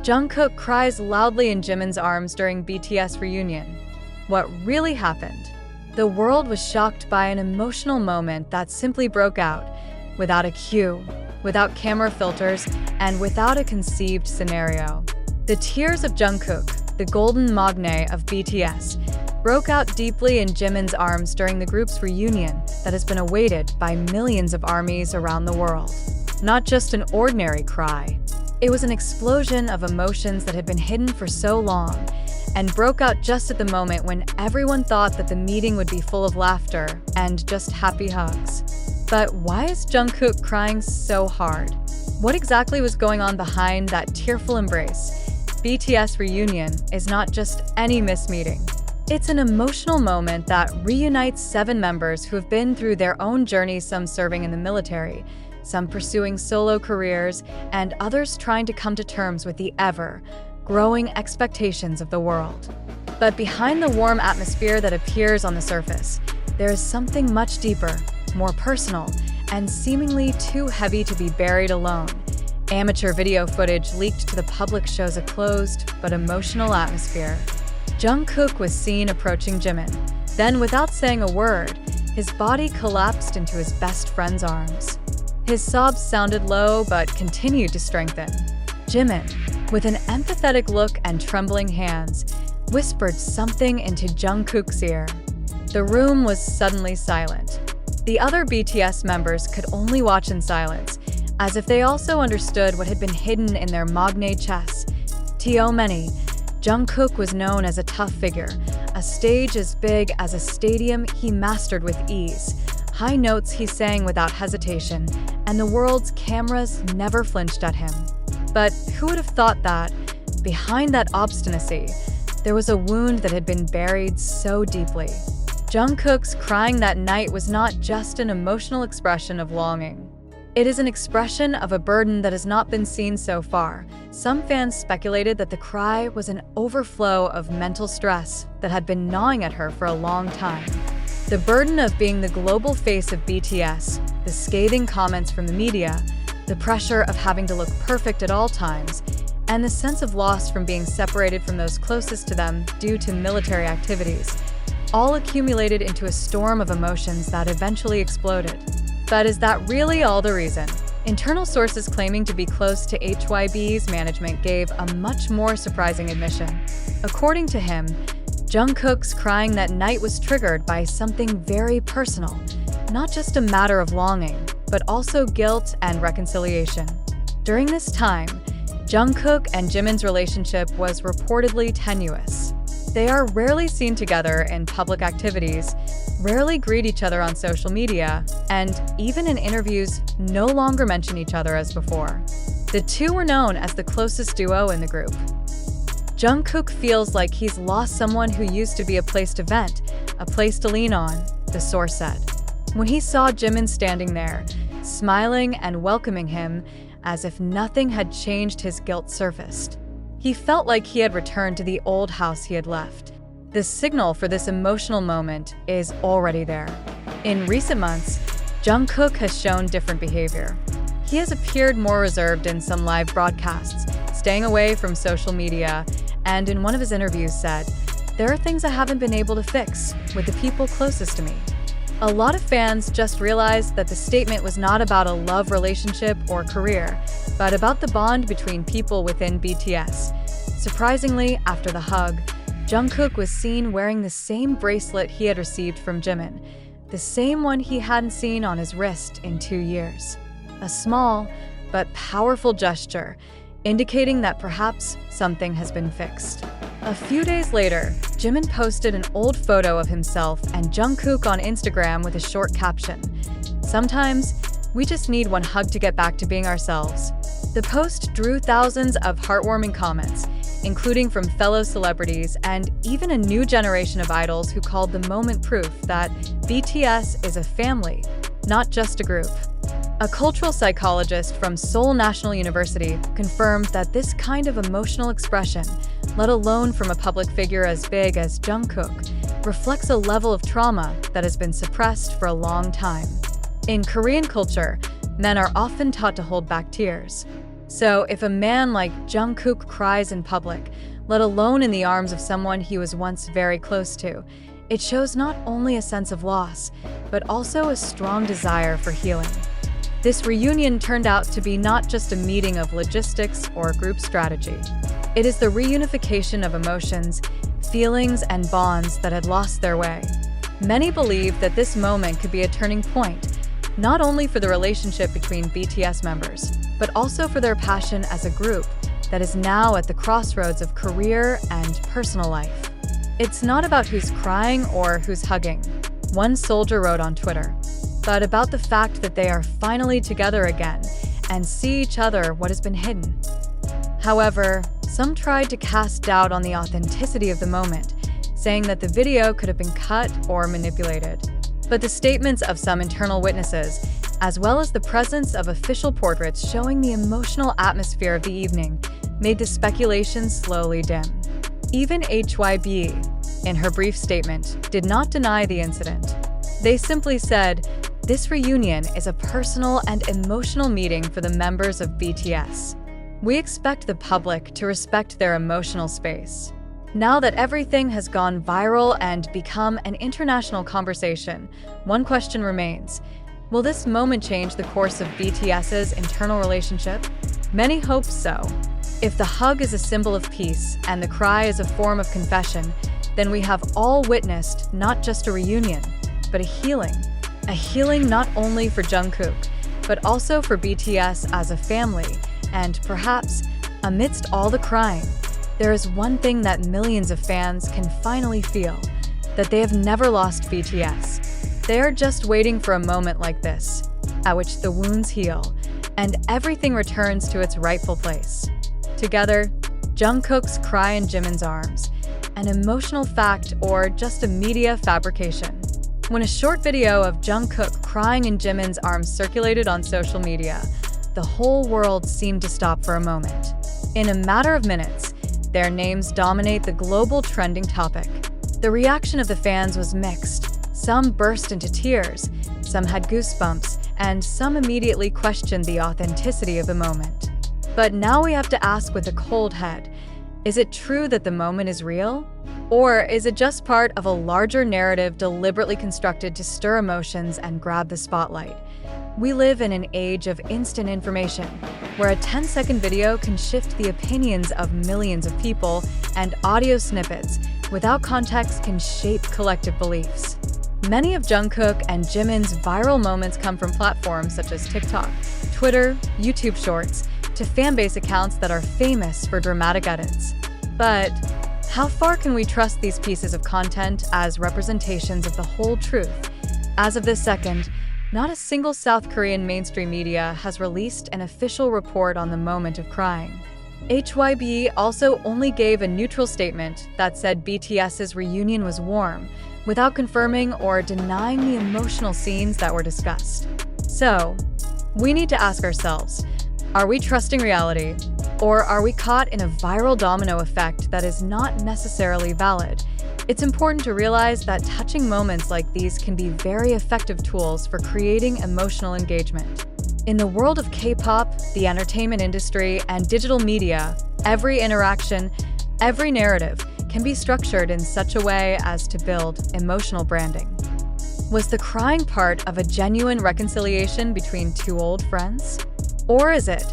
Jungkook cries loudly in Jimin's arms during BTS reunion. What really happened? The world was shocked by an emotional moment that simply broke out, without a cue, without camera filters, and without a conceived scenario. The tears of Jungkook, the golden magne of BTS, broke out deeply in Jimin's arms during the group's reunion that has been awaited by millions of armies around the world. Not just an ordinary cry. It was an explosion of emotions that had been hidden for so long and broke out just at the moment when everyone thought that the meeting would be full of laughter and just happy hugs. But why is Jungkook crying so hard? What exactly was going on behind that tearful embrace? BTS reunion is not just any missed meeting. It's an emotional moment that reunites 7 members who have been through their own journeys, some serving in the military, some pursuing solo careers, and others trying to come to terms with the ever-growing expectations of the world. But behind the warm atmosphere that appears on the surface, there is something much deeper, more personal, and seemingly too heavy to be buried alone. Amateur video footage leaked to the public shows a closed but emotional atmosphere. Jungkook was seen approaching Jimin. Then, without saying a word, his body collapsed into his best friend's arms. His sobs sounded low but continued to strengthen. Jimin, with an empathetic look and trembling hands, whispered something into Jungkook's ear. The room was suddenly silent. The other BTS members could only watch in silence, as if they also understood what had been hidden in their magne chest. To many, Jungkook was known as a tough figure, a stage as big as a stadium he mastered with ease. High notes he sang without hesitation, and the world's cameras never flinched at him. But who would have thought that, behind that obstinacy, there was a wound that had been buried so deeply? Jungkook's crying that night was not just an emotional expression of longing. It is an expression of a burden that has not been seen so far. Some fans speculated that the cry was an overflow of mental stress that had been gnawing at her for a long time. The burden of being the global face of BTS, the scathing comments from the media, the pressure of having to look perfect at all times, and the sense of loss from being separated from those closest to them due to military activities, all accumulated into a storm of emotions that eventually exploded. But is that really all the reason? Internal sources claiming to be close to HYB's management gave a much more surprising admission. According to him, Jungkook's crying that night was triggered by something very personal, not just a matter of longing, but also guilt and reconciliation. During this time, Jungkook and Jimin's relationship was reportedly tenuous. They are rarely seen together in public activities, rarely greet each other on social media, and even in interviews no longer mention each other as before. The two were known as the closest duo in the group. Jungkook feels like he's lost someone who used to be a place to vent, a place to lean on, the source said. When he saw Jimin standing there, smiling and welcoming him as if nothing had changed, his guilt surfaced. He felt like he had returned to the old house he had left. The signal for this emotional moment is already there. In recent months, Jungkook has shown different behavior. He has appeared more reserved in some live broadcasts, staying away from social media, and in one of his interviews said, "There are things I haven't been able to fix with the people closest to me." A lot of fans just realized that the statement was not about a love relationship or career, but about the bond between people within BTS. Surprisingly, after the hug, Jungkook was seen wearing the same bracelet he had received from Jimin, the same one he hadn't seen on his wrist in 2 years. A small but powerful gesture, indicating that perhaps something has been fixed. A few days later, Jimin posted an old photo of himself and Jungkook on Instagram with a short caption, "Sometimes, we just need one hug to get back to being ourselves." The post drew thousands of heartwarming comments, including from fellow celebrities and even a new generation of idols who called the moment proof that BTS is a family, not just a group. A cultural psychologist from Seoul National University confirmed that this kind of emotional expression, let alone from a public figure as big as Jungkook, reflects a level of trauma that has been suppressed for a long time. In Korean culture, men are often taught to hold back tears. So if a man like Jungkook cries in public, let alone in the arms of someone he was once very close to, it shows not only a sense of loss, but also a strong desire for healing. This reunion turned out to be not just a meeting of logistics or group strategy. It is the reunification of emotions, feelings, and bonds that had lost their way. Many believe that this moment could be a turning point, not only for the relationship between BTS members, but also for their passion as a group that is now at the crossroads of career and personal life. It's not about who's crying or who's hugging, one soldier wrote on Twitter, but about the fact that they are finally together again and see each other what has been hidden. However, some tried to cast doubt on the authenticity of the moment, saying that the video could have been cut or manipulated. But the statements of some internal witnesses, as well as the presence of official portraits showing the emotional atmosphere of the evening, made the speculation slowly dim. Even HYBE, in her brief statement, did not deny the incident. They simply said, "This reunion is a personal and emotional meeting for the members of BTS. We expect the public to respect their emotional space." Now that everything has gone viral and become an international conversation, one question remains. Will this moment change the course of BTS's internal relationship? Many hope so. If the hug is a symbol of peace and the cry is a form of confession, then we have all witnessed not just a reunion, but a healing. A healing not only for Jungkook, but also for BTS as a family, and perhaps, amidst all the crying, there is one thing that millions of fans can finally feel, that they have never lost BTS. They are just waiting for a moment like this, at which the wounds heal, and everything returns to its rightful place. Together, Jungkook's cry in Jimin's arms, an emotional fact or just a media fabrication. When a short video of Jungkook crying in Jimin's arms circulated on social media, the whole world seemed to stop for a moment. In a matter of minutes, their names dominate the global trending topic. The reaction of the fans was mixed. Some burst into tears, some had goosebumps, and some immediately questioned the authenticity of the moment. But now we have to ask with a cold head, is it true that the moment is real? Or is it just part of a larger narrative deliberately constructed to stir emotions and grab the spotlight? We live in an age of instant information, where a 10-second video can shift the opinions of millions of people, and audio snippets, without context, can shape collective beliefs. Many of Jungkook and Jimin's viral moments come from platforms such as TikTok, Twitter, YouTube Shorts, to fanbase accounts that are famous for dramatic edits. But how far can we trust these pieces of content as representations of the whole truth? As of this second, not a single South Korean mainstream media has released an official report on the moment of crying. HYBE also only gave a neutral statement that said BTS's reunion was warm, without confirming or denying the emotional scenes that were discussed. So, we need to ask ourselves, are we trusting reality, or are we caught in a viral domino effect that is not necessarily valid? It's important to realize that touching moments like these can be very effective tools for creating emotional engagement. In the world of K-pop, the entertainment industry, and digital media, every interaction, every narrative can be structured in such a way as to build emotional branding. Was the crying part of a genuine reconciliation between two old friends? Or is it,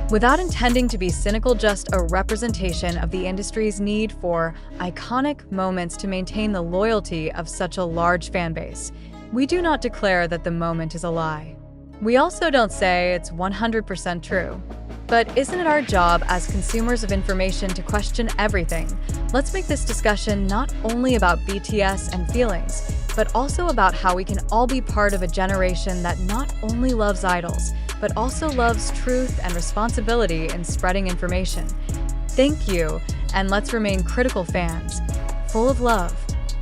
without intending to be cynical, just a representation of the industry's need for iconic moments to maintain the loyalty of such a large fan base? We do not declare that the moment is a lie. We also don't say it's 100% true. But isn't it our job as consumers of information to question everything? Let's make this discussion not only about BTS and feelings, but also about how we can all be part of a generation that not only loves idols, but also loves truth and responsibility in spreading information. Thank you, and let's remain critical fans, full of love,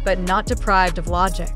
but not deprived of logic.